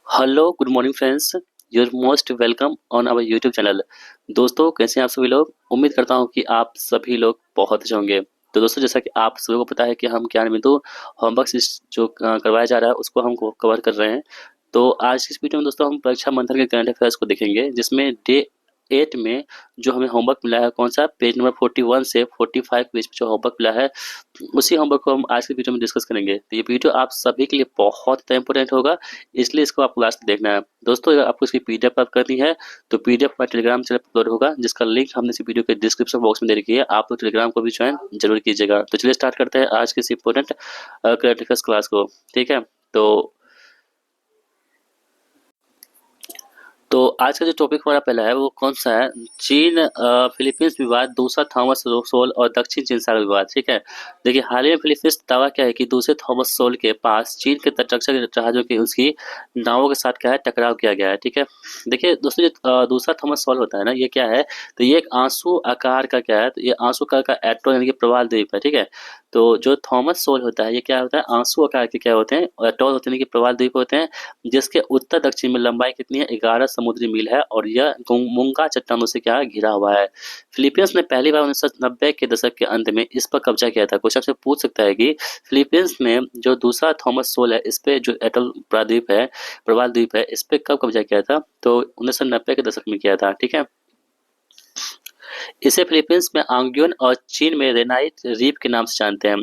Hello good morning friends. Your most welcome on our YouTube channel. दोस्तों कैसे हैं आप सभी लोग। उम्मीद करता हूं कि आप सभी लोग बहुत अच्छे होंगे। तो दोस्तों जैसा कि आप सभी को पता है कि हम ज्ञान बिंदु होमवर्क जो करवाया जा रहा है उसको हम कवर कर रहे हैं। तो आज की इस वीडियो में दोस्तों हम परीक्षा मंथन के करंट अफेयर्स को देखेंगे, जिसमें डे 8 में जो हमें होमवर्क मिला है कौन सा पेज नंबर 41 से 45 के बीच में जो होमवर्क मिला है उसी होमवर्क को हम आज की वीडियो में डिस्कस करेंगे। तो ये वीडियो आप सभी के लिए बहुत ज़्यादा इंपॉर्टेंट होगा, इसलिए इसको आपको लास्ट तक देखना है। दोस्तों अगर आपको इसकी पीडीएफ प्राप्त करनी है तो पीडीएफ हमारे टेलीग्राम चैनल पर अपलोड होगा, जिसका लिंक हमने इस वीडियो के डिस्क्रिप्शन बॉक्स में दे रखी है। आप लोग टेलीग्राम को भी ज्वाइन जरूर कीजिएगा। तो चलिए स्टार्ट करते हैं आज की इस इंपॉर्टेंट करंट अफेयर्स क्लास को। ठीक है, तो आज का जो टॉपिक हमारा पहला है वो कौन सा है, चीन फिलीपींस विवाद, दूसरा थॉमस सोल और दक्षिण चीन सागर विवाद। ठीक है, देखिए हाल ही में फिलीपींस दावा क्या है कि दूसरे थॉमस सोल के पास चीन के तटरक्षक जहाजों की उसकी नावों के साथ क्या है टकराव किया गया है। ठीक है, देखिए दोस्तों जो दूसरा थॉमस सोल होता है ना, ये क्या है, तो ये एक आंसू आकार का क्या है, तो ये आंसू आकार का एटोल यानी कि प्रवाल द्वीप है। ठीक है, तो जो थॉमस सोल होता है ये क्या होता है, आंसू आकार के क्या होते हैं, एटोल होते हैं कि प्रवाल द्वीप होते हैं, जिसके उत्तर दक्षिण में लंबाई कितनी है, 11 समुद्री मील है और यह मुंगा चट्टानों से क्या घिरा हुआ है। फिलीपींस ने पहली बार 1990 के दशक के अंत में इस पर कब्जा किया था। क्वेश्चन से पूछ सकता है कि फिलीपींस ने जो दूसरा थॉमस सोल है इस पे जो एटल प्राद्वीप है, प्रवाल द्वीप है, इस पे कब कब्जा किया था, तो 1990 के दशक में किया था। ठीक है, इसे फिलीपींस में आंग्योन और चीन में रेनाइट रीफ के नाम से जानते हैं।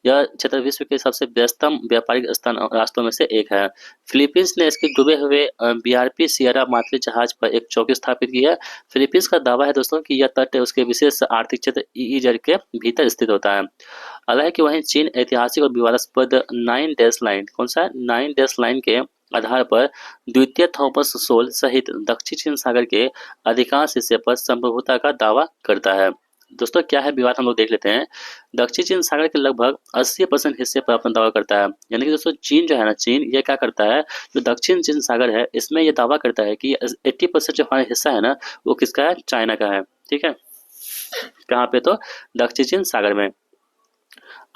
यह क्षेत्र विश्व के सबसे व्यस्तम व्यापारिक स्थान रास्तों में से एक है। फिलीपींस ने इसके डूबे हुए बीआरपी सियरा मातली जहाज पर एक चौकी स्थापित की है। फिलीपींस का दावा है दोस्तों कि यह तट उसके विशेष आर्थिक क्षेत्र ईईजेड के भीतर स्थित होता है। हालांकि वहीं चीन ऐतिहासिक और विवादास्पद 9 डैश लाइन, कौन सा 9 डैश लाइन के आधार पर द्वितीय थॉमस सोल सहित दक्षिण चीन सागर के अधिकांश हिस्से पर संप्रभुता का दावा करता है। दोस्तों क्या है विवाद, हम लोग देख लेते हैं। दक्षिण चीन सागर के लगभग 80% हिस्से पर अपना दावा करता है। यानी कि दोस्तों चीन जो है ना, चीन ये क्या करता है, जो दक्षिण चीन सागर है इसमें ये दावा करता है कि 80% जो हमारा हिस्सा है ना वो किसका है, चाइना का है। ठीक है, कहाँ पे, तो दक्षिण चीन सागर में।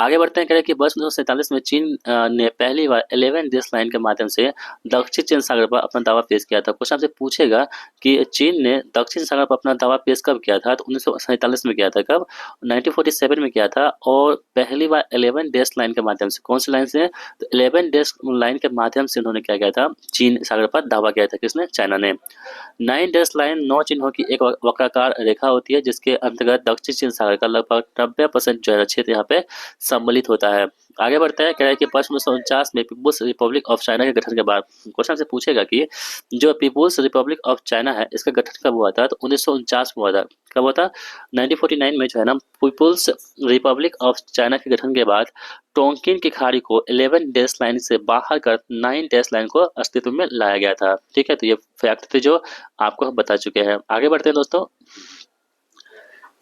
आगे बढ़ते हैं, कह रहे हैं कि वर्ष 1947 में चीन ने पहली बार 11 देश लाइन के माध्यम से दक्षिण चीन सागर पर अपना दावा पेश किया था। क्वेश्चन आपसे पूछेगा कि चीन ने दक्षिण सागर पर अपना दावा पेश कब किया था, तो 1947 में किया था। कब, 1947 में किया था, और पहली बार 11 देश लाइन के माध्यम से। कौन सी लाइन से, तो 11 देश लाइन के माध्यम से उन्होंने क्या किया था, चीन सागर पर दावा किया था। किसने, चाइना ने। 9 डैश लाइन 9 चिन्हों की एक वक्राकार रेखा होती है, जिसके अंतर्गत दक्षिण चीन सागर का लगभग 90% जो है क्षेत्र यहाँ पे सम्मिलित होता है। आगे बढ़ते हैं, कह रहा है कि वर्ष 1949 में पीपुल्स रिपब्लिक ऑफ चाइना के गठन के बाद। क्वेश्चन से पूछेगा कि जो पीपुल्स रिपब्लिक ऑफ चाइना है इसका गठन कब हुआ था, तो 1949 में हुआ था। कब हुआ था, 1949 में जो है ना पीपुल्स रिपब्लिक ऑफ चाइना के गठन के बाद टोंकिन की खाड़ी को 11 डैश लाइन से बाहर कर 9 डैश लाइन को अस्तित्व में लाया गया था। ठीक है, तो ये फैक्ट थे जो आपको बता चुके हैं। आगे बढ़ते हैं दोस्तों,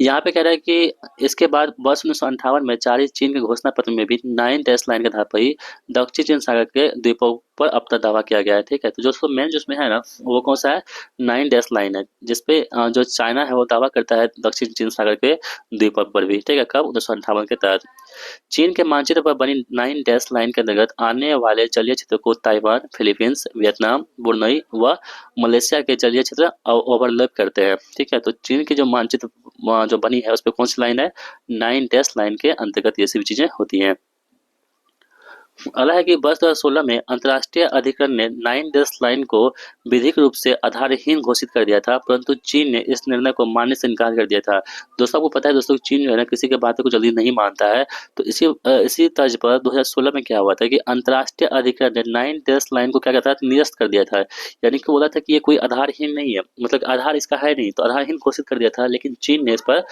यहाँ पे कह रहा है कि इसके बाद वर्ष 1958 में जारी चीन के घोषणा पत्र में भी 9 डैश लाइन के आधार पर ही दक्षिण चीन सागर के द्वीपों पर अपना दावा किया गया है। ठीक है, तो जो मेन जिसमें है ना वो कौन सा है, 9 डैश लाइन है, जिसपे जो चाइना है वो दावा करता है दक्षिण चीन सागर के द्वीपों पर भी। ठीक है, कब, 1958 के तहत। चीन के मानचित्र पर बनी 9 डैश लाइन के अंतर्गत आने वाले जलीय क्षेत्र को ताइवान, फिलीपींस, वियतनाम, ब्रुनई व मलेशिया के जलीय क्षेत्र ओवरलैप करते हैं। ठीक है, तो चीन की जो मानचित्र जो बनी है उस पर कौन सी लाइन है, 9 डैश लाइन के अंतर्गत ये सभी चीजें होती हैं। हालांकि वर्ष 2016 में अंतर्राष्ट्रीय अधिकरण ने 9 डैश लाइन को विधिक रूप से आधारहीन घोषित कर दिया था, परंतु चीन ने इस निर्णय को मानने से इनकार कर दिया था। दोस्तों आपको पता है दोस्तों, चीन जो है ना किसी के बातों को जल्दी नहीं मानता है। तो इसी तर्ज पर 2016 में क्या हुआ था कि अंतर्राष्ट्रीय अधिकरण ने 9 डैश लाइन को क्या कहता है, निरस्त कर दिया था। यानी कि बोला था कि ये कोई आधारहीन नहीं है, मतलब आधार इसका है नहीं, तो आधारहीन घोषित कर दिया था। लेकिन चीन ने इस पर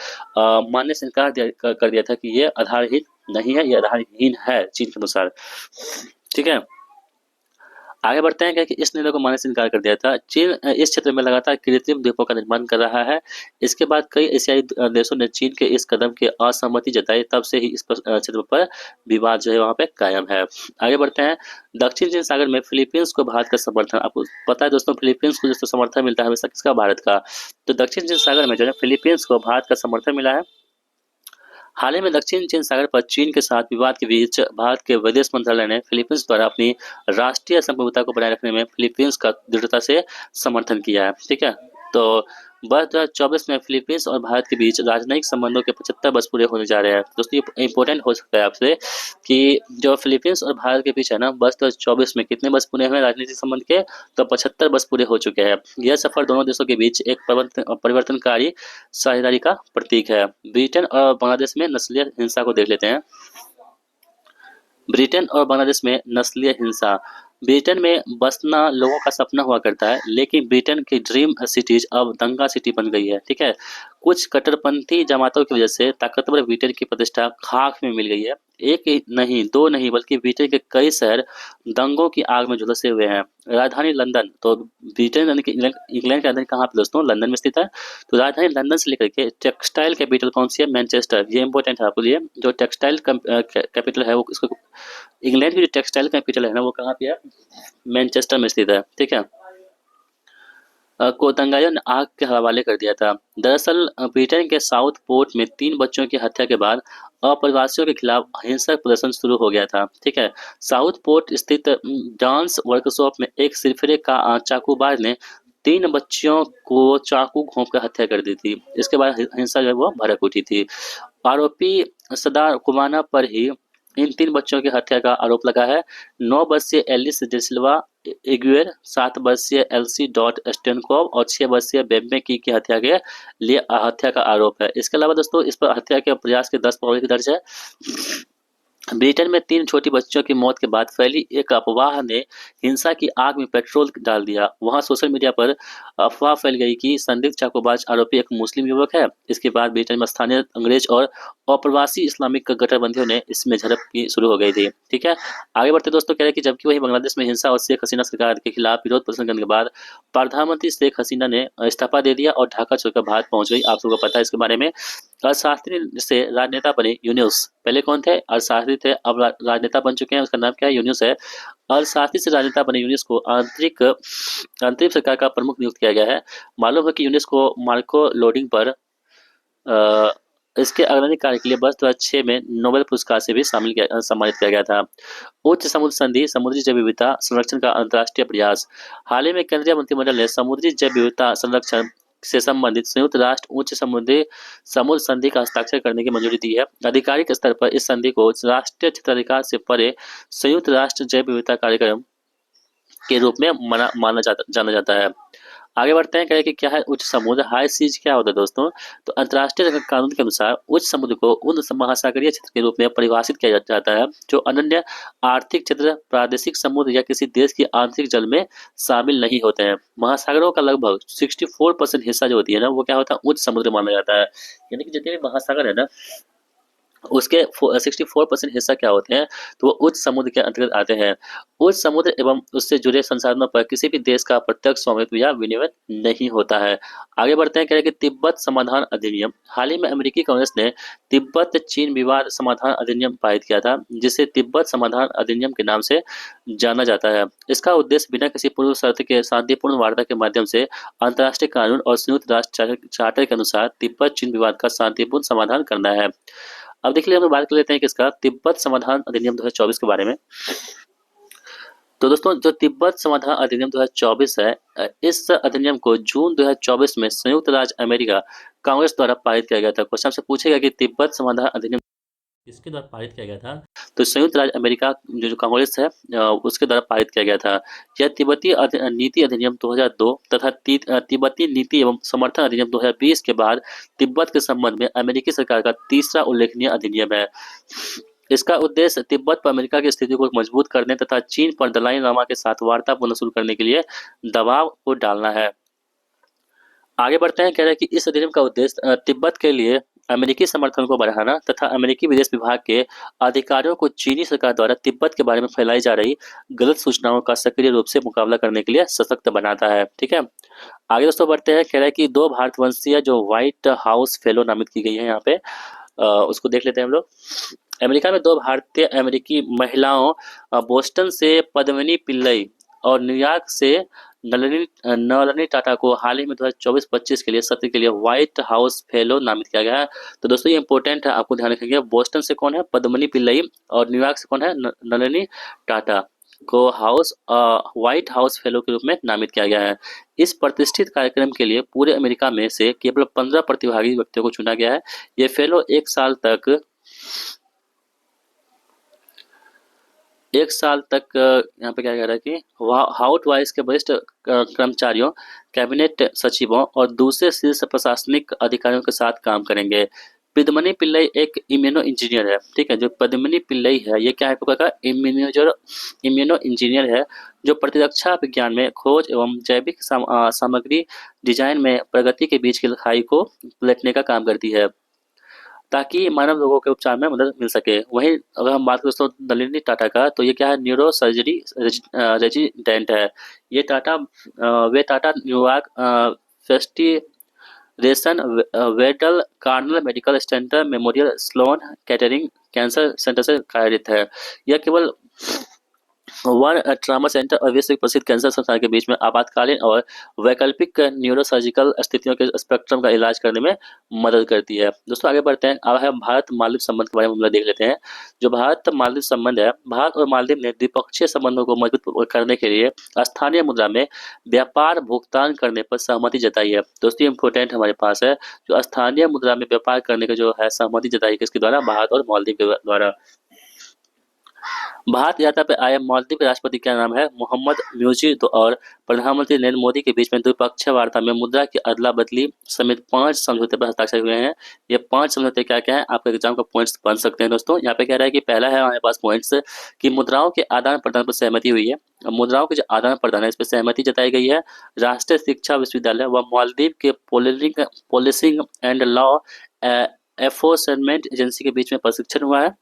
मानने से इनकार कर दिया था कि ये आधारहीन नहीं है, ये आधारहीन है चीन के अनुसार। ठीक है, आगे बढ़ते हैं, क्या कि इस निर्णय को मानने से इनकार कर दिया था। चीन इस क्षेत्र में लगातार कृत्रिम द्वीपों का निर्माण कर रहा है। इसके बाद कई एशियाई देशों ने चीन के इस कदम की असहमति जताई, तब से ही इस क्षेत्र पर विवाद जो है वहाँ पे कायम है। आगे बढ़ते हैं, दक्षिण चीन सागर में फिलीपींस को भारत का समर्थन, आपको पता है दोस्तों फिलीपींस को जो समर्थन मिलता है हमेशा किसका, भारत का। तो दक्षिण चीन सागर में जो है फिलीपींस को भारत का समर्थन मिला है। हाल ही में दक्षिण चीन सागर पर चीन के साथ विवाद के बीच भारत के विदेश मंत्रालय ने फिलीपींस द्वारा अपनी राष्ट्रीय संप्रभुता को बनाए रखने में फिलीपींस का दृढ़ता से समर्थन किया है। ठीक है, तो वर्ष 2024 में फिलीपींस और भारत के बीच राजनयिक संबंधों के 75 वर्ष पूरे होने जा रहे हैं। दोस्तों ये इंपॉर्टेंट हो सकता है आपसे कि जो फिलीपींस और भारत के बीच है ना, वर्ष 2024 में कितने वर्ष पूरे हुए राजनीतिक संबंध के, तो 75 वर्ष पूरे हो चुके हैं। यह सफर दोनों देशों के बीच एक परिवर्तनकारी साझेदारी का प्रतीक है। ब्रिटेन और बांग्लादेश में नस्लीय हिंसा को देख लेते हैं। ब्रिटेन और बांग्लादेश में नस्लीय हिंसा। ब्रिटेन में बसना लोगों का सपना हुआ करता है, लेकिन ब्रिटेन की ड्रीम सिटीज अब दंगा सिटी बन गई है। ठीक है, कुछ कट्टरपंथी जमातों की वजह से ताकतवर ब्रिटेन की प्रतिष्ठा खाक में मिल गई है। एक ही नहीं, दो नहीं, बल्कि ब्रिटेन के कई शहर दंगों की आग में झुलसे हुए हैं। राजधानी लंदन, तो ब्रिटेन यानी कि इंग्लैंड इंग्लैंड की राजधानी कहाँ पे दोस्तों? लंदन में स्थित है। तो राजधानी लंदन से लेकर के टेक्सटाइल कैपिटल कौन सी है? मैनचेस्टर। ये इंपॉर्टेंट है आपके लिए। जो टेक्सटाइल कैपिटल है वो इसको, इंग्लैंड की जो टेक्सटाइल कैपिटल है ना, वो कहाँ पे है? मैनचेस्टर में स्थित है। ठीक है, को दंगाइयों ने आग के हवाले कर दिया था। दरअसल ब्रिटेन के साउथ पोर्ट में 3 बच्चों की हत्या के बाद अप्रवासियों के खिलाफ हिंसक प्रदर्शन शुरू हो गया था। ठीक है, साउथ पोर्ट स्थित डांस वर्कशॉप में एक सिरफिरे का चाकूबाज ने 3 बच्चियों को चाकू घोंप कर हत्या कर दी थी। इसके बाद हिंसा जो है वो भड़क उठी थी। आरोपी सदार कुमाना पर ही इन 3 बच्चों की हत्या का आरोप लगा है। 9 वर्षीय एलिस डिसिल्वा इग्वेर, 7 वर्षीय एल्सी डॉट स्टेनकोव और 6 वर्षीय बेब्बे की हत्या के लिए हत्या का आरोप है। इसके अलावा दोस्तों इस पर हत्या के प्रयास के 10 मामले दर्ज है। ब्रिटेन में 3 छोटी बच्चियों की मौत के बाद फैली एक अफवाह ने हिंसा की आग में पेट्रोल डाल दिया। वहां सोशल मीडिया पर अफवाह फैल गई कि संदिग्ध चाकूबाज आरोपी एक मुस्लिम युवक है। इसके बाद ब्रिटेन में स्थानीय अंग्रेज और अप्रवासी इस्लामिक गठबंधनों ने इसमें झड़प की शुरू हो गई थी। ठीक है, आगे बढ़ते दोस्तों, कह रहे कि जबकि वही बांग्लादेश में हिंसा और शेख हसीना सरकार के खिलाफ विरोध प्रदर्शन करने के बाद प्रधानमंत्री शेख हसीना ने इस्तीफा दे दिया और ढाका छोड़कर भारत पहुंच गई। आप सबको पता है इसके बारे में। अर्थशास्त्री से राजनेता बने यूनुस। पहले कौन थे? अर्थशास्त्री थे, अब राजनेता बन चुके हैं। उसका नाम क्या है? यूनुस है। अर्थशास्त्री से राजनेता बने यूनुस को अंतरिम सरकार का प्रमुख नियुक्त किया गया है। मालूम है कि यूनुस को मार्को लोडिंग पर इसके अग्रणी कार्य के लिए वर्ष 2006 में नोबेल पुरस्कार से भी सम्मानित किया गया था। उच्च समुद्र संधि, समुद्री जैव विविधता संरक्षण का अंतर्राष्ट्रीय प्रयास। हाल ही में केंद्रीय मंत्रिमंडल ने समुद्री जैव विविधता संरक्षण से संबंधित संयुक्त राष्ट्र उच्च समुद्र संधि का हस्ताक्षर करने की मंजूरी दी है। आधिकारिक स्तर पर इस संधि को राष्ट्रीय क्षेत्राधिकार से परे संयुक्त राष्ट्र जैव विविधता कार्यक्रम के रूप में जाना जाता है। आगे बढ़ते हैं, कहें कि क्या है उच्च समुद्र? हाई सीज क्या होता है दोस्तों? तो अंतर्राष्ट्रीय कानून के अनुसार उच्च समुद्र को उन महासागरीय क्षेत्र के रूप में परिभाषित किया जाता है जो अनन्य आर्थिक क्षेत्र, प्रादेशिक समुद्र या किसी देश की आंतरिक जल में शामिल नहीं होते हैं। महासागरों का लगभग 64% हिस्सा जो होती है ना, वो क्या होता है? उच्च समुद्र माना जाता है। यानी कि जितने भी महासागर है ना, उसके 64% हिस्सा क्या होते हैं? तो वो उच्च समुद्र के अंतर्गत आते हैं। उच्च समुद्र एवं उससे जुड़े संसाधनों पर किसी भी देश का प्रत्यक्ष स्वामित्व या विनियमन नहीं होता है। आगे बढ़ते हैं, कह रहे कि तिब्बत समाधान अधिनियम। हाल ही में अमेरिकी कांग्रेस ने तिब्बत चीन विवाद समाधान अधिनियम पारित किया था, जिसे तिब्बत समाधान अधिनियम के नाम से जाना जाता है। इसका उद्देश्य बिना किसी पूर्व शर्त के शांतिपूर्ण वार्ता के माध्यम से अंतर्राष्ट्रीय कानून और संयुक्त राष्ट्र चार्टर के अनुसार तिब्बत चीन विवाद का शांतिपूर्ण समाधान करना है। अब देखिए हम बात कर लेते हैं किसका? तिब्बत समाधान अधिनियम 2024 के बारे में। तो दोस्तों जो तिब्बत समाधान अधिनियम 2024 है, इस अधिनियम को जून 2024 में संयुक्त राज्य अमेरिका कांग्रेस द्वारा पारित किया गया था। क्वेश्चन से पूछेगा कि तिब्बत समाधान अधिनियम किसके द्वारा पारित किया गया था? तो संयुक्त राज्य अमेरिका जो कांग्रेस है उसके द्वारा पारित किया गया था। यह तिब्बती नीति अधिनियम 2002 तथा तिब्बती नीति एवं समर्थन अधिनियम 2020 के बाद तिब्बत के संबंध में अमेरिकी सरकार का तीसरा उल्लेखनीय अधिनियम है। इसका उद्देश्य तिब्बत पर अमेरिका की स्थिति को मजबूत करने तथा चीन पर दलाई लामा के साथ वार्ता पुनः शुरू करने के लिए दबाव को डालना है। आगे बढ़ते हैं, कह रहे हैं कि इस अधिनियम का उद्देश्य तिब्बत के लिए अमेरिकी समर्थन को बढ़ाना तथा अमेरिकी विदेश विभाग के अधिकारियों को चीनी सरकार द्वारा तिब्बत के बारे में फैलाई जा रही गलत सूचनाओं का सक्रिय रूप से मुकाबला करने के लिए सशक्त बनाता है। ठीक है, आगे दोस्तों बढ़ते हैं, कह रहे हैं कि 2 भारतवंशीय जो व्हाइट हाउस फेलो नामित की गई है यहाँ पे, उसको देख लेते हैं हम लोग। अमेरिका में 2 भारतीय अमेरिकी महिलाओं बोस्टन से पद्मिनी पिल्लई और न्यूयॉर्क से नलिनी टाटा को हाल ही में 2024-25 के लिए सत्र के लिए व्हाइट हाउस फेलो नामित किया गया है। तो दोस्तों ये इंपॉर्टेंट है, आपको ध्यान रखेंगे। बोस्टन से कौन है? पद्मनी पिल्लई। और न्यूयॉर्क से कौन है? नलिनी टाटा को व्हाइट हाउस फेलो के रूप में नामित किया गया है। इस प्रतिष्ठित कार्यक्रम के लिए पूरे अमेरिका में से केवल 15 प्रतिभागी व्यक्तियों को चुना गया है। ये फेलो एक साल तक यहाँ पे क्या कह रहा है कि हाउट वाइज के वरिष्ठ कर्मचारियों, कैबिनेट सचिवों और दूसरे शीर्ष प्रशासनिक अधिकारियों के साथ काम करेंगे। पद्मनी पिल्लई एक इम्यूनो इंजीनियर है, ठीक है। जो पद्मनी पिल्लई है ये क्या है आपको का इम्यूनो इंजीनियर है, जो प्रतिरक्षा विज्ञान में खोज एवं जैविक सामग्री डिजाइन में प्रगति के बीच की खाई को पलटने का काम करती है, ताकि मानव रोगों के उपचार में मदद मिल सके। वहीं अगर हम बात करें दोस्तों नलिनी टाटा का, तो ये क्या है? न्यूरो सर्जरी रेजिडेंट है। वे टाटा New York Presbyterian Weill Cornell Medical Center Memorial Sloan Kettering Cancer Center से कार्यरत है। यह केवल वन ट्रामा सेंटर और विश्व के प्रसिद्ध कैंसर संस्थान के बीच में आपातकालीन और वैकल्पिक न्यूरोसर्जिकल स्थितियों के स्पेक्ट्रम का इलाज करने में मदद करती है। दोस्तों आगे बढ़ते हैं। अब है भारत मालदीव संबंध के बारे में हम लोग देख लेते हैं। जो भारत मालदीव संबंध है, भारत और मालदीव ने द्विपक्षीय संबंधों को मजबूत करने के लिए स्थानीय मुद्रा में व्यापार भुगतान करने पर सहमति जताई है। दोस्तों इंपोर्टेंट हमारे पास है, जो स्थानीय मुद्रा में व्यापार करने का जो है सहमति जताई किसके द्वारा? भारत और मालदीव के द्वारा। भारत यात्रा पर आए मालदीव के राष्ट्रपति का नाम है मोहम्मद म्यूजी और प्रधानमंत्री नरेंद्र मोदी के बीच में द्विपक्षीय वार्ता में मुद्रा की अदला बदली समेत 5 समझौते पर हस्ताक्षर हुए हैं। ये 5 समझौते क्या क्या है? आपके एग्जाम का पॉइंट्स बन सकते हैं दोस्तों। यहाँ पे कह रहा है कि पहला है हमारे पास पॉइंट्स कि मुद्राओं के आदान प्रदान पर सहमति हुई है। मुद्राओं के जो आदान प्रदान है इस पर सहमति जताई गई है। राष्ट्रीय शिक्षा विश्वविद्यालय व मालदीव के policing and law enforcement agency के बीच में प्रशिक्षण हुआ है।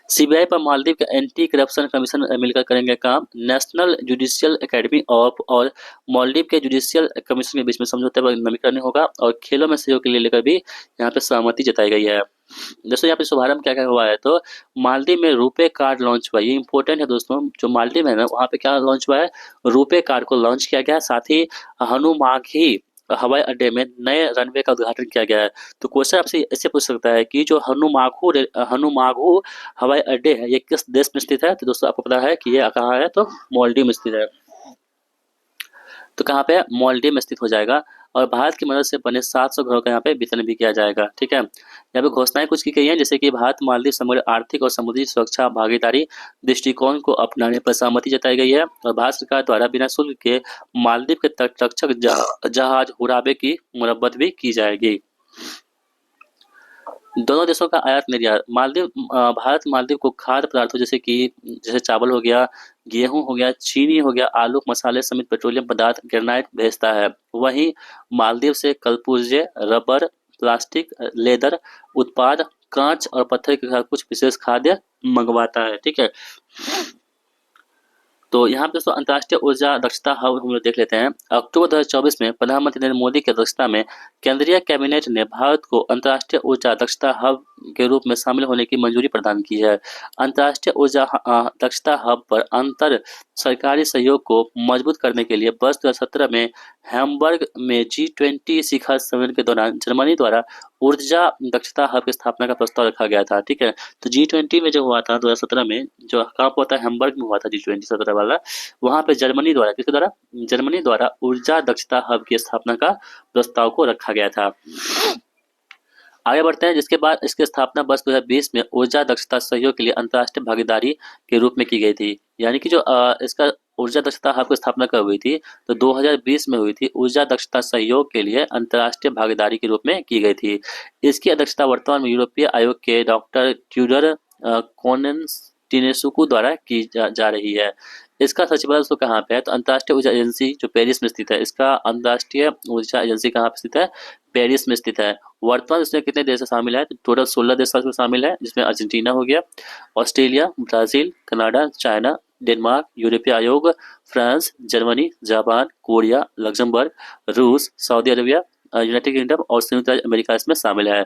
सीबीआई पर मालदीव के एंटी करप्शन कमीशन मिलकर करेंगे काम। नेशनल जुडिशियल एकेडमी और मालदीव के जुडिशियल कमीशन के बीच में समझौते पर नवीनीकरण होगा। और खेलों में सहयोग के लिए लेकर भी यहाँ पे सहमति जताई गई है। दोस्तों यहाँ पे शुभारंभ क्या क्या हुआ है, तो मालदीव में रुपे कार्ड लॉन्च हुआ। ये इंपॉर्टेंट है दोस्तों। जो मालदीव है ना, वहाँ पे क्या लॉन्च हुआ है? रुपे कार्ड को लॉन्च किया गया। साथ ही हनुमाघी हवाई अड्डे में नए रनवे का उद्घाटन किया गया है। तो क्वेश्चन आपसे ऐसे पूछ सकता है कि जो हनुमाघू हवाई अड्डे है ये किस देश में स्थित है? तो दोस्तों आपको पता है कि ये कहाँ है? तो मालदीव में स्थित है। तो कहाँ पे? मालदीव में स्थित हो जाएगा। और भारत की मदद से बने 700 घरों का यहाँ पे वितरण भी किया जाएगा, ठीक है। यहाँ पे घोषणाएं कुछ की गई हैं, जैसे कि भारत मालदीव समग्र आर्थिक और समुद्री सुरक्षा भागीदारी दृष्टिकोण को अपनाने पर सहमति जताई गई है। और भारत सरकार द्वारा बिना शुल्क के मालदीव के तटरक्षक जहाज हुराबे की मुरम्मत भी की जाएगी। दोनों देशों का आयात निर्यात भारत मालदीव को खाद्य पदार्थों जैसे चावल हो गया, गेहूं हो गया, चीनी हो गया, आलू, मसाले समेत पेट्रोलियम पदार्थ, ग्रेनाइट भेजता है। वहीं मालदीव से कलपुर्जे, रबर, प्लास्टिक, लेदर उत्पाद, कांच और पत्थर के साथ कुछ विशेष खाद्य मंगवाता है, ठीक है। तो यहाँ पे दोस्तों अंतर्राष्ट्रीय ऊर्जा दक्षता हब हम लोग देख लेते हैं। अक्टूबर 2024 में प्रधानमंत्री नरेंद्र मोदी की अध्यक्षता में केंद्रीय कैबिनेट ने भारत को अंतर्राष्ट्रीय ऊर्जा दक्षता हब के रूप में शामिल होने की मंजूरी प्रदान की है। अंतर्राष्ट्रीय ऊर्जा दक्षता हब पर अंतर सरकारी सहयोग को मजबूत करने के लिए वर्ष 2017 में हैम्बर्ग में G20 शिखर सम्मेलन के दौरान जर्मनी द्वारा ऊर्जा दक्षता हब की स्थापना का प्रस्ताव रखा गया था, ठीक है। तो G20 में जो हुआ था 2017 में, जो कहाँ हुआ था? हैम्बर्ग में हुआ था G20 17 वाला। वहाँ पे जर्मनी द्वारा किसके द्वारा? जर्मनी द्वारा ऊर्जा दक्षता हब की स्थापना का प्रस्ताव को रखा गया था। आगे बढ़ते हैं, जिसके बाद इसकी स्थापना वर्ष 2020 में ऊर्जा दक्षता सहयोग के लिए अंतर्राष्ट्रीय भागीदारी के रूप में की गई थी। यानी कि जो इसका ऊर्जा दक्षता हब की स्थापना कब हुई थी? तो 2020 में हुई थी। ऊर्जा दक्षता सहयोग के लिए अंतर्राष्ट्रीय भागीदारी के रूप में की गई थी। इसकी अध्यक्षता वर्तमान में यूरोपीय आयोग के डॉक्टर ट्यूडर कोनेंटिनेसुकू द्वारा की जा रही है। इसका सचिवालय दोस्तों कहाँ पे है? तो अंतर्राष्ट्रीय ऊर्जा एजेंसी जो पेरिस में स्थित है, इसका अंतर्राष्ट्रीय ऊर्जा एजेंसी कहाँ पे स्थित है? पेरिस में स्थित है। वर्तमान इसमें कितने देश शामिल है? तो टोटल 16 देश शामिल है, जिसमें अर्जेंटीना हो गया, Australia, Brazil, Canada, China, Denmark, यूरोपीय आयोग, France, Germany, Japan, Korea, Luxembourg, रूस, सऊदी अरबिया, यूनाइटेड किंगडम और संयुक्त राज्य अमेरिका इसमें शामिल है।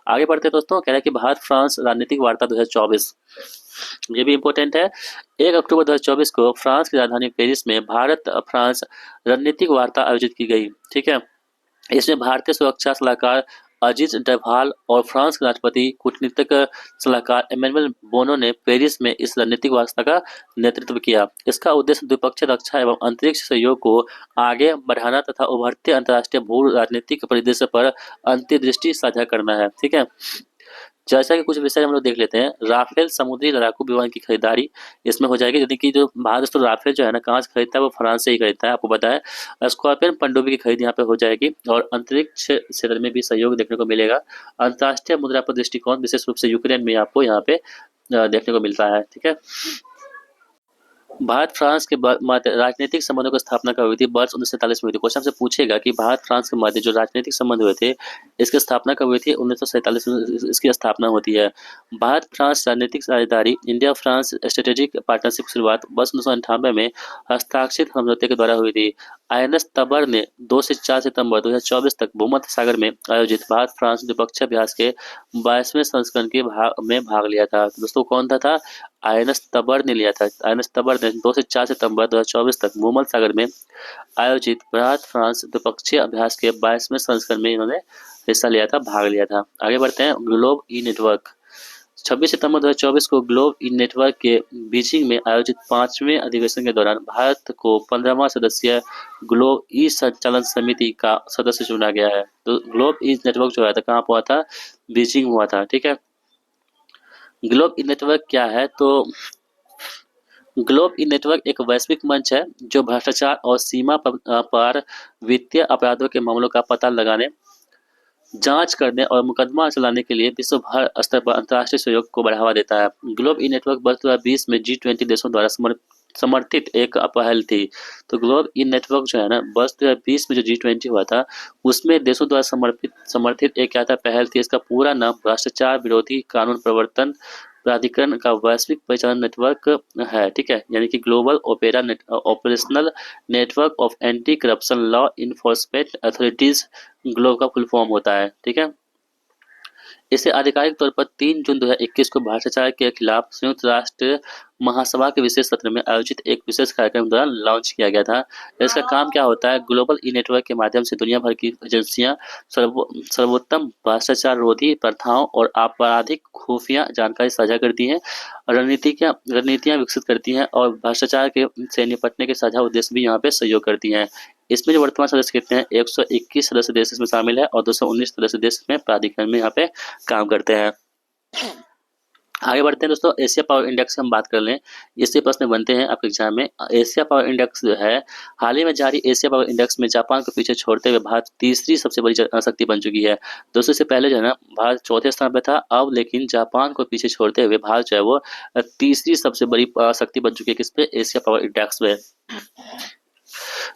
आगे बढ़ते हैं दोस्तों, कह रहा है कि भारत फ्रांस राजनीतिक वार्ता 2024। ये भी इम्पोर्टेंट है। 1 अक्टूबर 2024 को फ्रांस की राजधानी पेरिस में भारत फ्रांस रणनीतिक वार्ता आयोजित की गई। ठीक है। इसमें भारतीय सुरक्षा सलाहकार अजीत डभाल और फ्रांस के राष्ट्रपति कूटनीतिक सलाहकार इमैनुअल बोनो ने पेरिस में इस रणनीतिक वार्ता का नेतृत्व किया। इसका उद्देश्य द्विपक्षीय रक्षा एवं अंतरिक्ष सहयोग को आगे बढ़ाना तथा उभरते अंतर्राष्ट्रीय भू राजनीतिक परिदृश्य पर अंतर्दृष्टि साझा करना है। ठीक है। जैसा कि कुछ विषय हम लोग देख लेते हैं। राफेल समुद्री लड़ाकू विमान की खरीदारी इसमें हो जाएगी, यदि कि जो भारत दोस्तों राफेल जो है ना कहाँ से खरीदता है, वो फ्रांस से ही खरीदता है, आपको पता है। स्कॉर्पियन पनडुब्बी की खरीद यहाँ पे हो जाएगी और अंतरिक्ष क्षेत्र में भी सहयोग देखने को मिलेगा। अंतर्राष्ट्रीय मुद्रा पर दृष्टिकोण विशेष रूप से यूक्रेन में आपको यहाँ पे देखने को मिलता है। ठीक है। भारत फ्रांस के मध्य राजनीतिक संबंधों की स्थापना कब हुई थी? वर्ष 1947 में हुई थी। क्वेश्चन से पूछेगा कि भारत फ्रांस के मध्य जो राजनीतिक संबंध हुए थे, इसकी स्थापना कब हुई थी? 1947 में इसकी स्थापना होती है। भारत फ्रांस राजनीतिक साझेदारी इंडिया फ्रांस स्ट्रेटेजिक पार्टनरशिप की शुरुआत वर्ष 1998 में हस्ताक्षरित समझौते के द्वारा हुई थी। INS तबर ने 2 से 4 सितंबर 2024 तक भूमध्य सागर में आयोजित भारत फ्रांस द्विपक्षीय अभ्यास के 22वें संस्करण के भाग लिया था। तो दोस्तों कौन था? INS तबर ने लिया था। INS तबर ने 2 से 4 सितंबर 2024 तक भूमध्य सागर में आयोजित भारत फ्रांस द्विपक्षीय अभ्यास के 22वें संस्करण में इन्होंने हिस्सा लिया था, भाग लिया था। आगे बढ़ते हैं। ग्लोब ई नेटवर्क 26 सितंबर 2024 को ग्लोब ई नेटवर्क के बीजिंग में आयोजित 5वें अधिवेशन के दौरान भारत को 15वां सदस्य ग्लोब ई संचालन समिति का सदस्य चुना गया है। तो ग्लोब ई नेटवर्क जो है था कहाँ हुआ था? बीजिंग हुआ था। ठीक है। ग्लोब ई नेटवर्क क्या है? तो ग्लोब ई नेटवर्क एक वैश्विक मंच है जो भ्रष्टाचार और सीमा पार वित्तीय अपराधों के मामलों का पता लगाने, जांच करने और मुकदमा चलाने के लिए विश्व भर स्तर पर अंतर्राष्ट्रीय सहयोग को बढ़ावा देता है। ग्लोब ई नेटवर्क वर्ष 2020 में G20 देशों द्वारा समर्थित एक पहल थी। तो ग्लोब ई नेटवर्क जो है ना वर्ष 2020 में जो G20 हुआ था, उसमें देशों द्वारा समर्थित एक क्या था? पहल थी। इसका पूरा नाम भ्रष्टाचार विरोधी कानून प्रवर्तन प्राधिकरण का वैश्विक परिचालन नेटवर्क है। ठीक है। यानी कि global operational network of anti corruption law enforcement authorities globe का फुल फॉर्म होता है। ठीक है। इसे आधिकारिक तौर पर 3 जून 2021 को भ्रष्टाचार के खिलाफ संयुक्त राष्ट्र महासभा के विशेष सत्र में आयोजित एक विशेष कार्यक्रम के दौरान लॉन्च किया गया था। इसका काम क्या होता है? ग्लोबल ई नेटवर्क के माध्यम से दुनिया भर की एजेंसियां सर्वोत्तम भ्रष्टाचार रोधी प्रथाओं और आपराधिक खुफिया जानकारी साझा करती हैं, रणनीतियां विकसित करती हैं और भ्रष्टाचार के से निपटने के साझा उद्देश्य भी यहाँ पे सहयोग करती हैं। इसमें जो वर्तमान सदस्य कितने हैं? 121 सदस्य देश इसमें शामिल है और 219 सदस्य देश में प्राधिकरण में यहाँ पे काम करते हैं। आगे बढ़ते हैं दोस्तों। एशिया पावर इंडेक्स की हम बात कर लें, इससे प्रश्न बनते हैं आपके एग्जाम में। एशिया पावर इंडेक्स जो है, हाल ही में जारी एशिया पावर इंडेक्स में जापान को पीछे छोड़ते हुए भारत तीसरी सबसे बड़ी शक्ति बन चुकी है। दोस्तों इससे पहले जो है ना भारत चौथे स्थान पर था, अब लेकिन जापान को पीछे छोड़ते हुए भारत जो है वो तीसरी सबसे बड़ी शक्ति बन चुकी है। किस पे? एशिया पावर इंडेक्स में,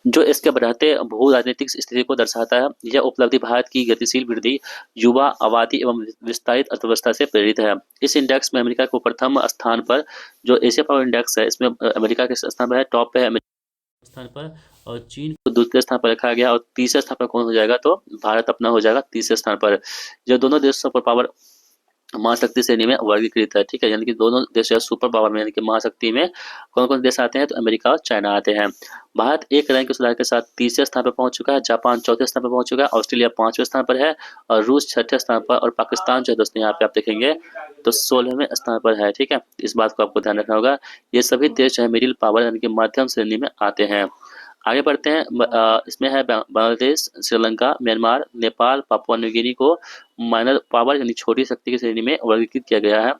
जो इसके बढ़ते भू राजनीतिक स्थिति को दर्शाता है। यह उपलब्धि भारत की गतिशील वृद्धि, युवा आबादी एवं विस्तारित अर्थव्यवस्था से प्रेरित है। इस इंडेक्स में अमेरिका को प्रथम स्थान पर, जो एशिया पावर इंडेक्स है इसमें अमेरिका के स्थान पर है, टॉप पे है अमेरिका स्थान पर, और चीन को दूसरे स्थान पर रखा गया और तीसरे स्थान पर कौन हो जाएगा? तो भारत अपना हो जाएगा तीसरे स्थान पर। जो दोनों देश सुपर पावर महाशक्ति श्रेणी में वर्गीकृत है। ठीक है। यानी कि दोनों देश सुपर पावर में यानी कि महाशक्ति में कौन कौन देश आते हैं? तो अमेरिका और चाइना आते हैं। भारत एक रैंक के सुधार के साथ तीसरे स्थान पर पहुंच चुका है, जापान चौथे स्थान पर पहुंच चुका है, ऑस्ट्रेलिया 5वें स्थान पर है और रूस 6ठे स्थान पर, और पाकिस्तान जो है दोस्तों यहाँ पे आप देखेंगे तो 16वें स्थान पर है। ठीक है। इस बात को आपको ध्यान रखना होगा। ये सभी देश जो है मिडिल पावर यानी कि मध्यम श्रेणी में आते हैं। आगे बढ़ते हैं। इसमें है Bangladesh, Sri Lanka, Myanmar, Nepal, Papua New Guinea को माइनर पावर यानी छोटी शक्ति की श्रेणी में वर्गीकृत किया गया है।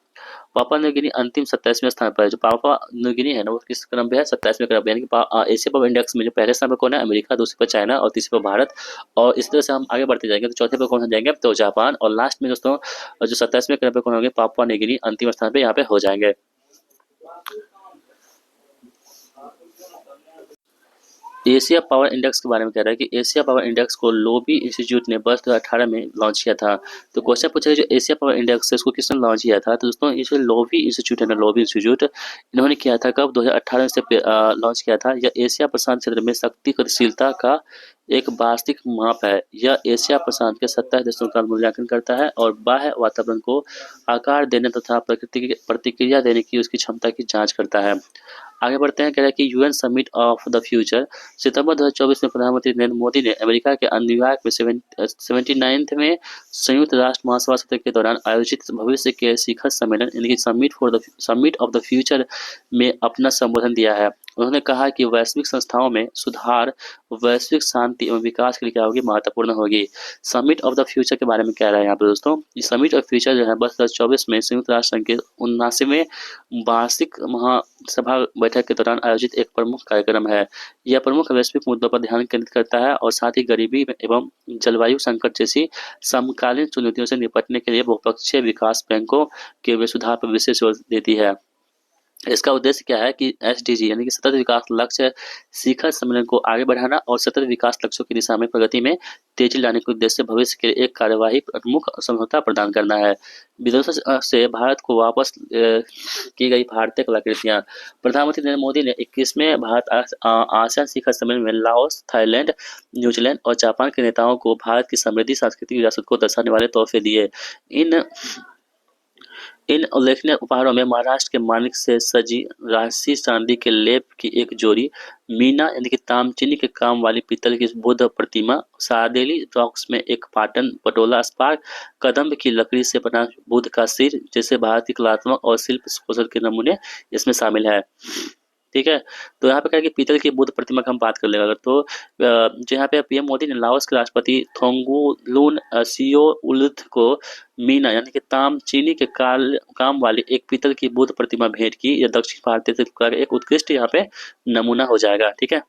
पापुआ न्यू गिनी अंतिम 27वें स्थान पर है। जो पापुआ न्यू गिनी है ना वो किस क्रम पे है? 27वें क्रम पे। यानी कि एशिया पावर इंडेक्स में जो पहले स्थान पर कौन है? अमेरिका, दूसरे पर चाइना और तीसरे पर भारत। और इस तरह से हम आगे बढ़ते जाएंगे तो चौथे पर कौन हो जाएंगे? तो जापान। और लास्ट में दोस्तों जो 27वें क्रम पे कौन होंगे? पापुआ न्यू गिनी अंतिम स्थान पे यहाँ पे हो जाएंगे। एशिया पावर इंडेक्स के बारे में कह रहा है कि एशिया पावर इंडेक्स को लोबी इंस्टीट्यूट ने वर्ष 2018 में लॉन्च किया था। तो क्वेश्चन पूछा है जो एशिया पावर इंडेक्स है इसको किसने लॉन्च किया था? तो दोस्तों ये जो लोबी इंस्टीट्यूट है ना, लोबी इंस्टीट्यूट इन्होंने किया था कब? 2018 से लॉन्च किया था। यह एशिया प्रशांत क्षेत्र में शक्ति गतिशीलता का एक वास्तविक माप है। यह एशिया प्रशांत के 27 देशों का मूल्यांकन करता है और बाह्य वातावरण को आकार देने तथा प्रकृति की प्रतिक्रिया देने की उसकी क्षमता की जांच करता है। आगे बढ़ते हैं, कह रहा है कि UN summit of the future सितंबर 2024 में प्रधानमंत्री नरेंद्र मोदी ने अमेरिका के न्यूयॉर्क में 79th में संयुक्त राष्ट्र महासभा सत्र के दौरान आयोजित भविष्य के शिखर सम्मेलन यानी कि समिट ऑफ द फ्यूचर में अपना संबोधन दिया है। उन्होंने कहा कि वैश्विक संस्थाओं में सुधार वैश्विक शांति एवं विकास के लिए क्या होगी? महत्वपूर्ण होगी। समिट ऑफ द फ्यूचर के बारे में कह रहा है यहाँ पे दोस्तों, ये समिट ऑफ फ्यूचर जो है वर्ष 2024 में संयुक्त राष्ट्र संघ के 79वें वार्षिक महासभा बैठक के दौरान आयोजित एक प्रमुख कार्यक्रम है। यह प्रमुख वैश्विक मुद्दों पर ध्यान केंद्रित करता है और साथ ही गरीबी एवं जलवायु संकट जैसी समकालीन चुनौतियों से निपटने के लिए बहुपक्षीय विकास बैंकों के सुधार पर विशेष जोर देती है। इसका उद्देश्य क्या है कि एसडीजी यानी कि सतत विकास लक्ष्य शिखर सम्मेलन को आगे बढ़ाना और सतत विकास लक्ष्यों की दिशा में प्रगति में तेजी लाने के उद्देश्य से भविष्य के लिए एक कार्यवाही प्रमुख समझौता प्रदान करना है। विदेशों से भारत को वापस की गई भारतीय कलाकृतियां। प्रधानमंत्री नरेंद्र मोदी ने 21वें भारत आसियान शिखर सम्मेलन में लाओस, थाईलैंड, न्यूजीलैंड और जापान के नेताओं को भारत की समृद्धि सांस्कृतिक विरासत को दर्शाने वाले तोहफे दिए। इन उल्लेखनीय उपहारों में महाराष्ट्र के मानिक से सजी राशि चांदी के लेप की एक जोड़ी, मीना यानी कि तामचीनी के काम वाली पीतल की बुद्ध प्रतिमा, सादेली रॉक्स में एक पाटन पटोला स्पार्क, कदम्ब की लकड़ी से बना बुद्ध का सिर जैसे भारतीय कलात्मक और शिल्प कौशल के नमूने इसमें शामिल है। ठीक है, तो यहाँ पे क्या है कि पीतल की बुद्ध प्रतिमा की हम बात कर लेगा अगर तो जो यहाँ पे पीएम मोदी ने लाओस के राष्ट्रपति थोंगुलून सियोउल्थ को मीना यानी कि तामचीनी के काम वाली एक पीतल की बुद्ध प्रतिमा भेंट की। यह दक्षिण भारतीय शिल्पकला का एक उत्कृष्ट यहाँ पे नमूना हो जाएगा। ठीक है,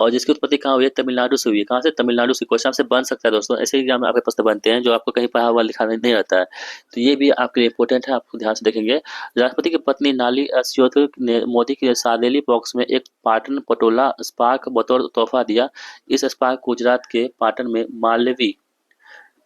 और जिसकी उत्पत्ति कहाँ हुई है? तमिलनाडु से हुई है। कहाँ से? तमिलनाडु से। क्वेश्चन आपसे बन सकता है दोस्तों, ऐसे एग्जाम में आपके प्रश्न बनते हैं जो आपको कहीं पढ़ा हुआ लिखा नहीं रहता है, तो ये भी आपके लिए इंपॉर्टेंट है, आपको ध्यान से देखेंगे। राष्ट्रपति की पत्नी नाली सियोथ ने मोदी के सादेली बॉक्स में एक पाटन पटोला स्पार्क बतौर तोहफा दिया। इस स्पार्क गुजरात के पाटन में मालवी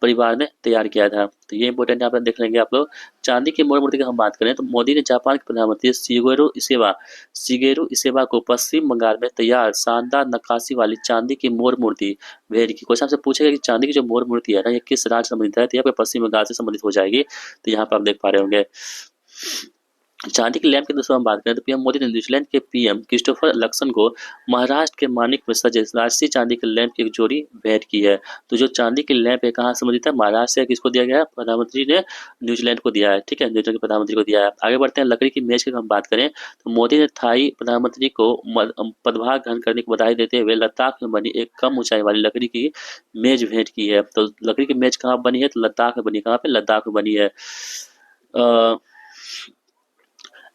परिवार ने तैयार किया था। तो ये इंपॉर्टेंट यहाँ पर देख लेंगे आप लोग। चांदी की मोर मूर्ति की हम बात करें तो मोदी ने जापान के प्रधानमंत्री शिगेरू इसेबा को पश्चिम बंगाल में तैयार शानदार नक्काशी वाली चांदी की मोर मूर्ति भेंट की। क्वेश्चन आपसे पूछेगा कि चांदी की जो मोर मूर्ति है ना ये किस राज्य से संबंधित है? तो यहाँ पे पश्चिम बंगाल से संबंधित हो जाएगी। तो यहाँ पर आप देख पा रहे होंगे। चांदी की लैंप की दोस्तों हम बात करें तो पीएम मोदी ने न्यूजीलैंड के पीएम क्रिस्टोफर लक्सन को महाराष्ट्र के मानिक में सजे राष्ट्रीय चांदी के लैंप की एक जोड़ी भेंट की है। तो जो चांदी की लैंप है कहाँ संबंधित है? महाराष्ट्र से। किसको दिया गया है? प्रधानमंत्री ने न्यूजीलैंड को दिया है। ठीक है, न्यूजीलैंड के प्रधानमंत्री को दिया है। आगे बढ़ते हैं, लकड़ी की मेज की हम बात करें तो मोदी ने थाई प्रधानमंत्री को पदभार ग्रहण करने की बधाई देते हुए लद्दाख में बनी एक कम ऊंचाई वाली लकड़ी की मेज भेंट की है। तो लकड़ी की मेज कहाँ बनी है? तो लद्दाख में बनी। कहाँ पे? लद्दाख में बनी है।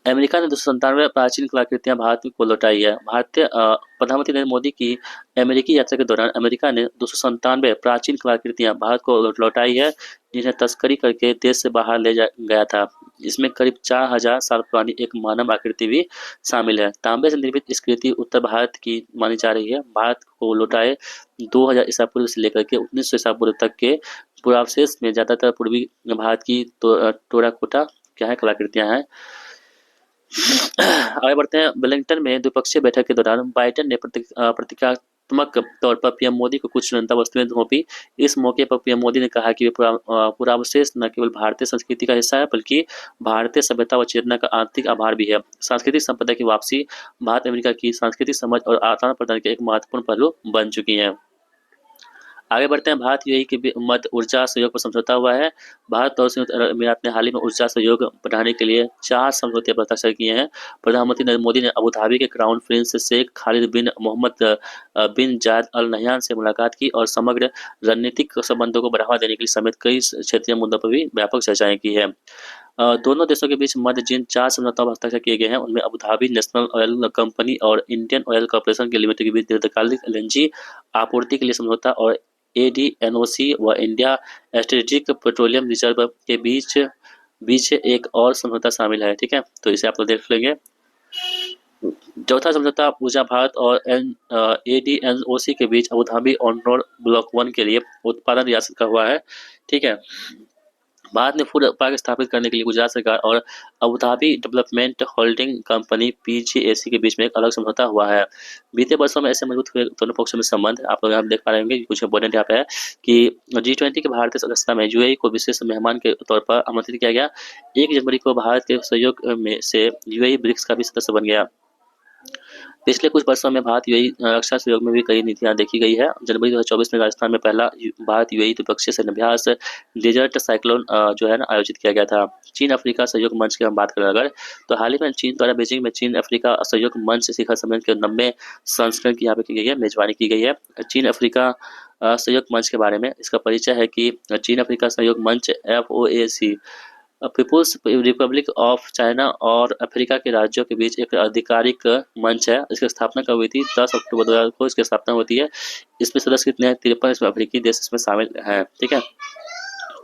अमेरिका ने 297 प्राचीन कलाकृतियां भारत को लौटाई है। भारतीय प्रधानमंत्री नरेंद्र मोदी की अमेरिकी यात्रा के दौरान अमेरिका ने 297 प्राचीन कलाकृतियां भारत को लौटाई है, जिन्हें तस्करी करके देश से बाहर ले गया था। इसमें करीब 4000 साल पुरानी एक मानव आकृति भी शामिल है। तांबे से निर्मित इस कृति उत्तर भारत की मानी जा रही है। भारत को लौटाए 2000 ईसा पूर्व से लेकर के 1900 ईसा पूर्व तक के पुरावशेष में ज्यादातर पूर्वी भारत की टेराकोटा क्या है कलाकृतियां हैं। आगे बढ़ते हैं, वेलिंगटन में द्विपक्षीय बैठक के दौरान बाइडेन ने प्रतीकात्मक तौर पर पीएम मोदी को कुछ सुरक्षा वस्तुएं सौंपी। इस मौके पर पीएम मोदी ने कहा कि वे पुरावशेष न केवल भारतीय संस्कृति का हिस्सा है बल्कि भारतीय सभ्यता व चेतना का आंतरिक आभार भी है। सांस्कृतिक संपदा की वापसी भारत अमेरिका की सांस्कृतिक समझ और आदान प्रदान के एक महत्वपूर्ण पहलू बन चुकी है। आगे बढ़ते हैं, भारत यूएई के मध्य ऊर्जा सहयोग पर समझौता हुआ है। भारत और संयुक्त अरब अमीरात ने हाल ही में ऊर्जा सहयोग बढ़ाने के लिए 4 समझौते पर हस्ताक्षर किए हैं। प्रधानमंत्री नरेंद्र मोदी ने अबू धाबी के क्राउन प्रिंस शेख खालिद बिन मोहम्मद बिन जायद अल नह्यान से मुलाकात की और समग्र रणनीतिक संबंधों को बढ़ावा देने के लिए समेत कई क्षेत्रीय मुद्दों पर भी व्यापक चर्चाएं की है। दोनों देशों के बीच मध्य जिन 4 समझौतों पर हस्ताक्षर किए गए हैं उनमें Abu Dhabi national oil company और इंडियन ऑयल कॉर्पोरेशन के लिमिटेड के बीच दीर्घकालिक एलएनजी आपूर्ति के लिए समझौता और एडीएनओसी व इंडिया स्ट्रेटेजिक पेट्रोलियम रिजर्व के बीच एक और समझौता शामिल है। ठीक है, तो इसे आप लोग देख लेंगे। चौथा समझौता ऊर्जा भारत और एडीएनओसी के बीच अबू धाबी ऑन रोड ब्लॉक 1 के लिए उत्पादन रियासत का हुआ है। ठीक है। भारत ने फूड पार्क स्थापित करने के लिए गुजरात सरकार और Abu Dhabi development holding company PGAC के बीच में एक अलग समझौता हुआ है। बीते वर्षों में ऐसे मजबूत हुए दोनों पक्षों में संबंध। आप लोग यहाँ देख पा रहे होंगे, कुछ इंपॉर्टेंट यहाँ पे है कि G20 के भारतीय सदस्यता में यूएई को विशेष मेहमान के तौर पर आमंत्रित किया गया। 1 जनवरी को भारत के सहयोग में से यूएई ब्रिक्स का भी सदस्य बन गया। पिछले कुछ वर्षों में भारत यूएई रक्षा सहयोग में भी कई नीतियां देखी गई है। जनवरी 2024 में राजस्थान में पहला भारत यूएई द्विपक्षीय सैन्याभ्यास डेजर्ट साइक्लोन जो है ना आयोजित किया गया था। चीन अफ्रीका सहयोग मंच की हम बात करें अगर, तो हाल ही में चीन द्वारा बीजिंग में चीन अफ्रीका सहयोग मंच शिखर सम्मेलन के 90 संस्करण की यहाँ पे की गई है, मेजबानी की गई है। चीन अफ्रीका सहयोग मंच के बारे में इसका परिचय है कि चीन अफ्रीका सहयोग मंच FOAC People's Republic of China और अफ्रीका के राज्यों के बीच एक आधिकारिक मंच है। इसकी स्थापना कब हुई थी? 10 अक्टूबर 2000 को इसकी स्थापना होती है। इसमें सदस्य कितने हैं? 53 इसमें अफ्रीकी देश इसमें शामिल हैं। ठीक है।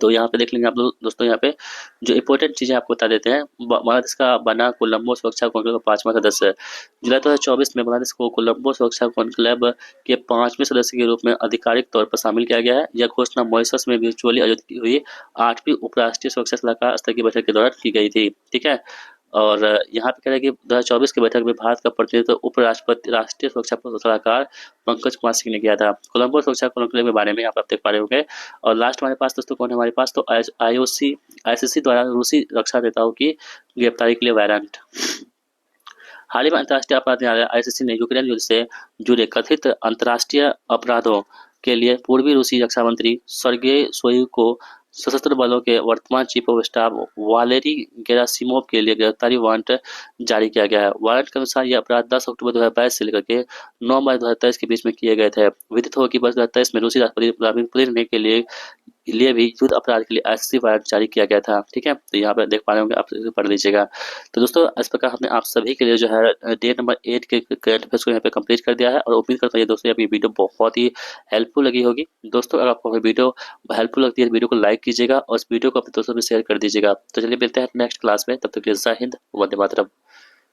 तो यहाँ पे देख लेंगे आप लोग दोस्तों, यहाँ पे जो इंपॉर्टेंट चीजें आपको बता देते हैं। बांग्लादेश का बना कोलंबो सुरक्षा कॉन्क्लेव का 5वां सदस्य। जुलाई 2024 में बांग्लादेश को कोलंबो सुरक्षा कॉन्क्लेव के 5वें सदस्य के रूप में आधिकारिक तौर पर शामिल किया गया है। यह घोषणा मॉरिशस में वर्चुअली आयोजित की हुई 8वीं उपराष्ट्रीय सुरक्षा सलाहकार स्तर की बैठक के दौरान की गई थी। ठीक है। और यहाँ पे कह रहे हैं कि 2024 की बैठक में भारत का प्रतिनिधित्व उपराष्ट्रपति राष्ट्रीय सुरक्षा सलाहकार पंकज कुमार सिंह ने किया था। कोलंबो सुरक्षा कॉन्क्लेव के बारे में आप देख पा रहे होंगे। और लास्ट हमारे पास दोस्तों कौन है हमारे पास? तो आईसीसी द्वारा रूसी रक्षा नेताओं की गिरफ्तारी के लिए वारंट। हाल ही में अंतर्राष्ट्रीय अपराध न्यायालय आईसीसी ने यूक्रेन युद्ध से जुड़े कथित अंतर्राष्ट्रीय अपराधों के लिए पूर्वी रूसी रक्षा मंत्री सर्गेई शोइगु को सशस्त्र बलों के वर्तमान chief of staff Valery Gerasimov के लिए गिरफ्तारी वारंट जारी किया गया है। वारंट के अनुसार ये अपराध 10 अक्टूबर 2022 से लेकर के 9 मार्च 2023 के बीच में किए गए थे। विदित हो कि वर्ष 2023 में रूसी राष्ट्रपति व्लादिमीर पुतिन के लिए भी युद्ध अपराध के लिए आईसीसी वारंट जारी किया गया था। ठीक है। तो यहाँ पे देख पा रहे होंगे, आप पढ़ लीजिएगा। तो दोस्तों इस प्रकार हमने आप सभी के लिए जो है डे नंबर 8 के करंट अफेयर्स को यहाँ पे कंप्लीट कर दिया है। और उम्मीद करता हूँ दोस्तों ये वीडियो बहुत ही हेल्पफुल लगी होगी। दोस्तों अगर आपको वीडियो हेल्पफुल लगती है तो वीडियो को लाइक कीजिएगा और इस वीडियो को अपने दोस्तों में शेयर कर दीजिएगा। तो चलिए मिलते हैं नेक्स्ट क्लास में, तब तक के लिए जय हिंद, वंदे मातरम।